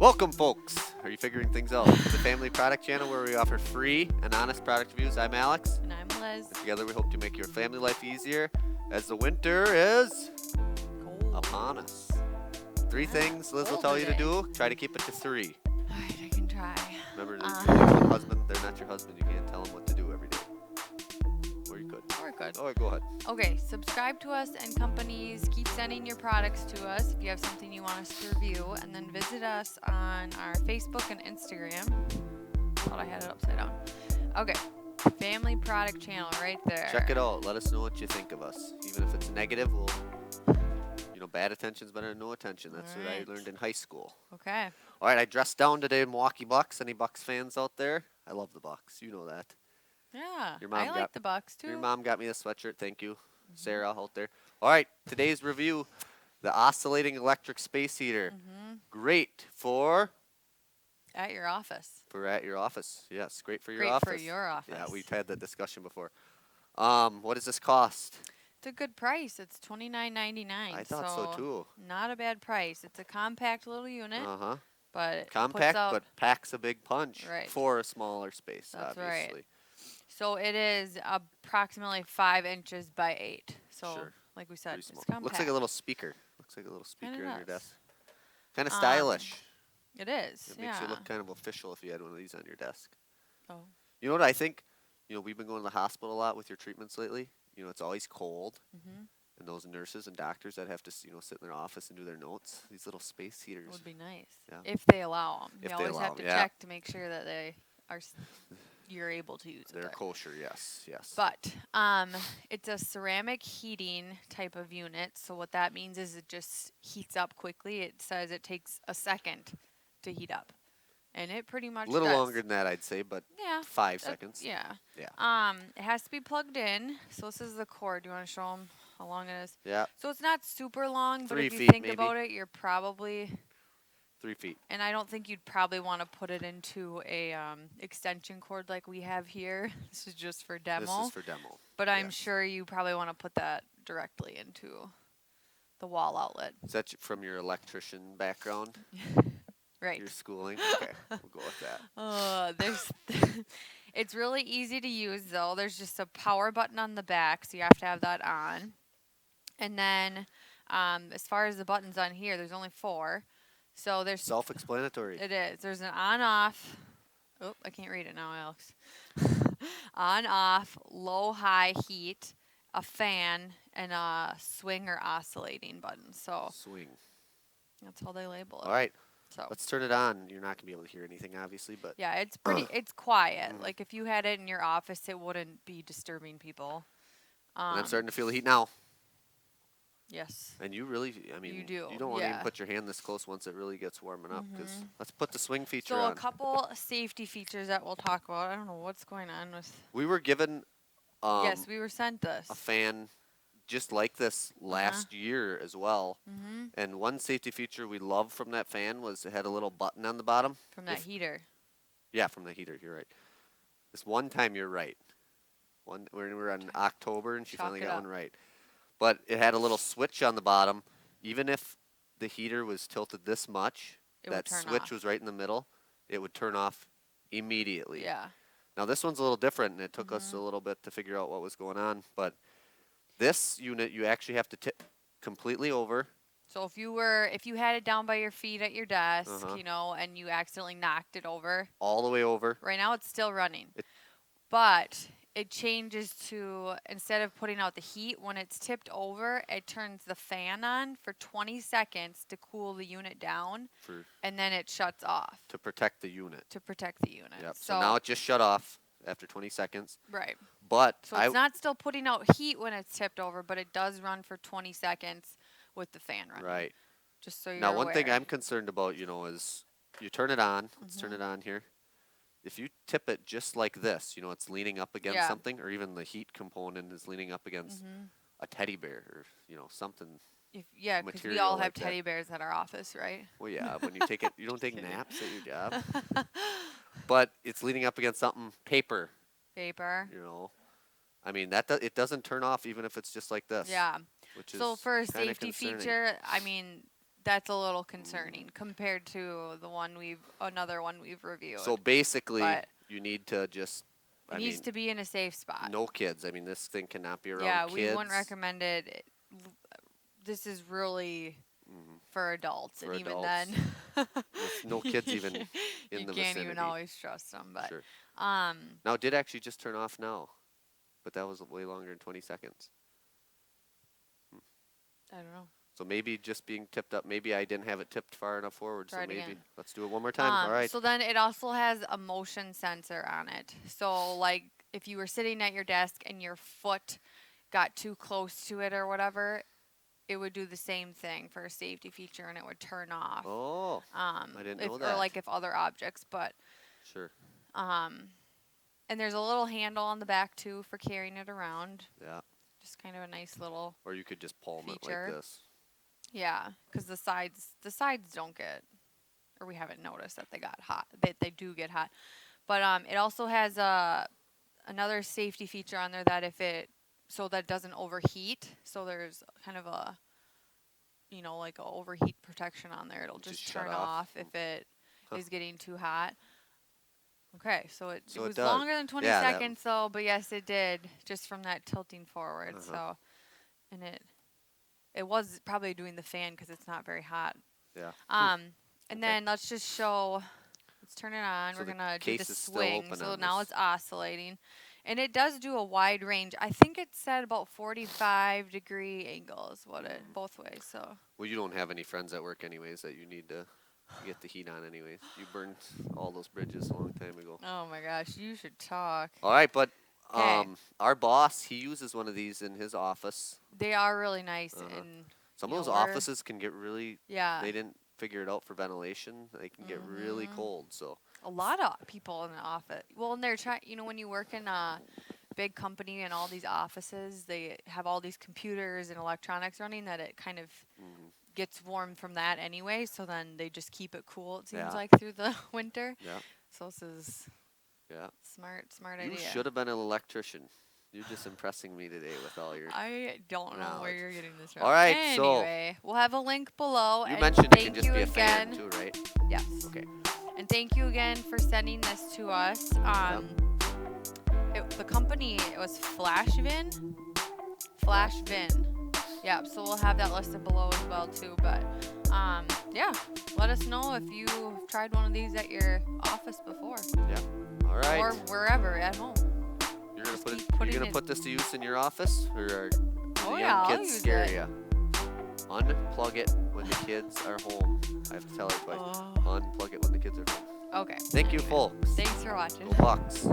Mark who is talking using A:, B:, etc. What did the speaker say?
A: Welcome, folks. Are you figuring things out? It's a family product channel where we offer free and honest product reviews. I'm Alex.
B: And I'm Liz.
A: And together we hope to make your family life easier as the winter is
B: Cold.
A: upon us. Three things Liz will
B: cold
A: tell you to
B: today.
A: do. Try to keep it to three.
B: Alright, I can try.
A: Remember, your husband, they're not your husband. You can't tell them what to do every day. Or you could.
B: We're good.
A: Oh, go ahead.
B: Okay, subscribe to us and companies. Keep sending your products to us if you have something you want us to review. And then visit us on our Facebook and Instagram. Thought I had it upside down. Okay, family product channel right there.
A: Check it out. Let us know what you think of us. Even if it's negative, we'll, bad attention's better than no attention. That's what I learned in high school.
B: Okay.
A: All right, I dressed down today in Milwaukee Bucks. Any Bucks fans out there? I love the Bucks. You know that.
B: Yeah,
A: Your mom
B: I like the Bucks too.
A: Your mom got me a sweatshirt. Thank you, Sarah out there. All right, today's review, the Oscillating Electric Space Heater. Great for
B: At your office.
A: at your office. Yes, great for your
B: Great
A: office.
B: for your office.
A: Yeah, we've had that discussion before. What does this cost?
B: It's a good price. It's $29.99.
A: I thought so too.
B: Not a bad price. It's a compact little unit,
A: Uh-huh.
B: but it
A: Compact,
B: puts out,
A: but packs a big punch
B: Right.
A: for a smaller space,
B: That's right.
A: obviously.
B: So it is approximately 5 inches by 8. So,
A: Sure.
B: like we said,
A: Pretty
B: it's
A: small.
B: compact.
A: Looks like a little speaker. Looks like a little speaker on your
B: does.
A: desk. Kind of stylish.
B: It is.
A: It makes
B: yeah.
A: you look kind of official if you had one of these on your desk.
B: Oh.
A: You know what I think? We've been going to the hospital a lot with your treatments lately. It's always cold.
B: Mhm.
A: And those nurses and doctors that have to, sit in their office and do their notes, these little space heaters.
B: Would be nice
A: Yeah.
B: if they allow them.
A: If
B: You
A: they
B: always
A: allow
B: have to
A: 'em, yeah.
B: check to make sure that they are. You're able to use it.
A: They're
B: there.
A: kosher, yes.
B: But it's a ceramic heating type of unit. So what that means is it just heats up quickly. It says it takes a second to heat up, and it pretty much
A: A little
B: does.
A: longer than that, I'd say, but
B: Yeah.
A: 5
B: that-
A: seconds.
B: Yeah.
A: Yeah.
B: It has to be plugged in. So this is the cord. Do you want to show them how long it is?
A: Yeah,
B: So it's not super long, but
A: 3
B: if you
A: feet,
B: think
A: maybe.
B: about it, you're probably,
A: 3 feet.
B: and I don't think you'd probably want to put it into a extension cord like we have here. This is just for demo.
A: This is for demo.
B: But I'm
A: yes.
B: sure you probably want to put that directly into the wall outlet.
A: Is that from your electrician background?
B: Right.
A: Your schooling? Okay, we'll go with that.
B: There's it's really easy to use though. There's just a power button on the back, so you have to have that on. And then as far as the buttons on here, there's only 4. So there's
A: Self-explanatory.
B: it is. There's an on off. Oh, I can't read it now, Alex. On off, low high heat, a fan, and a swing or oscillating button. So
A: Swing.
B: that's how they label it.
A: All right,
B: So
A: let's turn it on. You're not going to be able to hear anything, obviously, but
B: yeah, it's pretty. It's quiet.
A: Mhm.
B: Like if you had it in your office, it wouldn't be disturbing people.
A: and I'm starting to feel the heat now.
B: Yes.
A: And you really,
B: You do,
A: you don't want to even
B: yeah.
A: put your hand this close once it really gets warming up. Because
B: Mhm.
A: let's put the swing feature
B: So
A: on.
B: a couple safety features that we'll talk about. I don't know what's going on with.
A: We were given
B: Yes, we were sent this.
A: a fan just like this last year as well.
B: Mm-hmm.
A: And one safety feature we loved from that fan was it had a little button on the bottom.
B: From that
A: If-
B: heater.
A: Yeah, from the heater. You're right. This one time you're right. When we were in October and she
B: Chalk
A: finally
B: it
A: got
B: up.
A: one right. But it had a little switch on the bottom. Even if the heater was tilted this much,
B: It would
A: that
B: turn
A: switch
B: off.
A: was right in the middle. It would turn off immediately.
B: Yeah.
A: Now this one's a little different, and it took us a
B: Mhm.
A: little bit to figure out what was going on. But this unit, you actually have to tip completely over.
B: So if you had it down by your feet at your desk,
A: Uh-huh.
B: and you accidentally knocked it over,
A: All the way over.
B: right now it's still running.
A: It-
B: But it changes to, instead of putting out the heat, when it's tipped over, it turns the fan on for 20 seconds to cool the unit down, and then it shuts off
A: To protect the unit.
B: to protect the unit.
A: Yep. So now it just shut off after 20 seconds.
B: right.
A: But
B: So it's not still putting out heat when it's tipped over, but it does run for 20 seconds with the fan running.
A: right.
B: Just so you're
A: Now, one thing
B: aware.
A: I'm concerned about, is you turn it on. Let's turn it on here. If you tip it just like this, it's leaning up against
B: Yeah.
A: something, or even the heat component is leaning up against a teddy bear or, something.
B: Because we
A: material
B: all have
A: like that.
B: teddy bears at our office, right?
A: Well, yeah, when you take it, you don't take
B: Kidding.
A: naps at your job. But it's leaning up against something, paper,
B: Paper.
A: it doesn't turn off even if it's just like this.
B: Yeah.
A: Which is
B: So for a
A: kinda
B: safety
A: concerning.
B: feature, that's a little concerning compared to another one we've reviewed.
A: So basically,
B: But
A: you need to just,
B: it
A: I
B: needs
A: mean,
B: to be in a safe spot.
A: no kids. I mean, this thing cannot be around
B: Yeah,
A: kids.
B: we wouldn't recommend it. This is really for adults,
A: For
B: and even
A: adults.
B: then,
A: With no kids even in
B: you
A: the
B: can't
A: vicinity.
B: even always trust them. But
A: Sure.
B: um,
A: Now, it did actually just turn off now, but that was way longer than 20 seconds.
B: I don't know.
A: So maybe just being tipped up. Maybe I didn't have it tipped far enough forward.
B: Try
A: So
B: it
A: maybe
B: again.
A: let's do it one more time. All right.
B: So then it also has a motion sensor on it. So like if you were sitting at your desk and your foot got too close to it or whatever, it would do the same thing for a safety feature and it would turn off.
A: Oh, I didn't know that.
B: Or like if other objects, but
A: Sure.
B: and there's a little handle on the back too for carrying it around.
A: Yeah.
B: Just kind of a nice little
A: Or you could just palm it
B: feature.
A: like this.
B: Yeah, because the sides don't get, or we haven't noticed that they got hot. They do get hot, but it also has another safety feature on there that so that it doesn't overheat. So there's kind of a, like a overheat protection on there. It'll just
A: shut
B: turn
A: off.
B: off if it is getting too hot. Okay, so it
A: So it
B: was
A: does.
B: longer than 20
A: Yeah, that-
B: seconds though, but yes, it did just from that tilting forward. So, and it was probably doing the fan because it's not very hot.
A: Yeah.
B: And then let's turn it on.
A: So
B: We're
A: the
B: gonna do the
A: case is still
B: swing.
A: open
B: So
A: on
B: now
A: this.
B: it's oscillating, and it does do a wide range. I think it said about 45-degree angles. Both ways. So
A: Well, you don't have any friends at work anyways that you need to get the heat on anyways. You burned all those bridges a long time ago.
B: oh my gosh, you should talk.
A: All right, but
B: 'Kay.
A: our boss, he uses one of these in his office.
B: They are really nice and
A: Some
B: you
A: of those
B: know, we're-
A: offices can get really,
B: yeah.
A: they didn't figure it out for ventilation. They can get really cold, so.
B: A lot of people in the office. Well, and they're trying. When you work in a big company and all these offices, they have all these computers and electronics running that it kind of gets warm from that anyway. So then they just keep it cool. It seems
A: Yeah.
B: like through the winter.
A: Yeah.
B: So this is
A: Yeah.
B: smart
A: You
B: idea.
A: should have been an electrician. You're just impressing me today with all your.
B: I don't know where
A: knowledge.
B: you're getting this from.
A: All right, so-
B: anyway, we'll have a link below.
A: You
B: and
A: mentioned it can
B: thank
A: just
B: you
A: be a
B: again.
A: fan too, right?
B: Yes.
A: Okay.
B: And thank you again for sending this to us. The company, it was Flashvin. Yeah, so we'll have that listed below as well too. But yeah, let us know if you've tried one of these at your office before
A: Yeah. All right.
B: or wherever at home.
A: You're gonna
B: just
A: put
B: keep
A: it,
B: putting
A: you're gonna
B: it-
A: put this to use in your office, or are the
B: Oh,
A: young
B: yeah, I'll
A: kids
B: use
A: scare
B: it.
A: you? Unplug it when the kids are home. I have to tell her twice.
B: Oh.
A: Unplug it when the kids are home.
B: Okay.
A: Thank you,
B: anyway.
A: folks.
B: Thanks for watching.
A: Go Bucks.